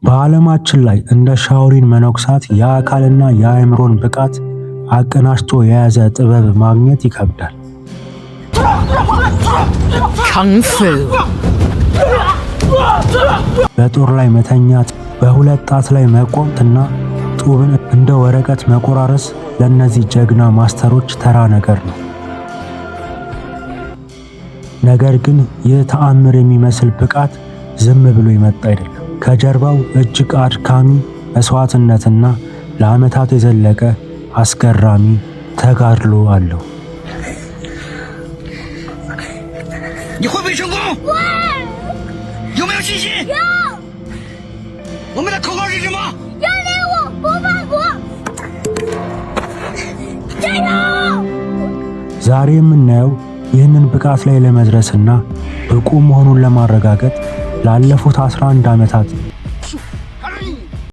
በዓለማችን ላይ እንደ ሻኦሊን መነኩሳት የአካልና የአእምሮን ብቃት አቀናጅቶ የያዘ ጥበብ ማግኘት ይከብዳል። ካንፉ በጦር ላይ መተኛት፣ በሁለት ጣት ላይ መቆምና ጡብን እንደ ወረቀት መቆራረስ ለእነዚህ ጀግና ማስተሮች ተራ ነገር ነው። ነገር ግን ይህ ተአምር የሚመስል ብቃት ዝም ብሎ የመጣ አይደለም። ከጀርባው እጅግ አድካሚ መስዋዕትነትና ለዓመታት የዘለቀ አስገራሚ ተጋድሎ አለው። 你会不会成功？会。有没有信心？有。我们的口号是什么？原谅我，不怕苦。加油！ ዛሬ የምናየው ይህንን ብቃት ላይ ለመድረስና ብቁ መሆኑን ለማረጋገጥ ላለፉት 11 ዓመታት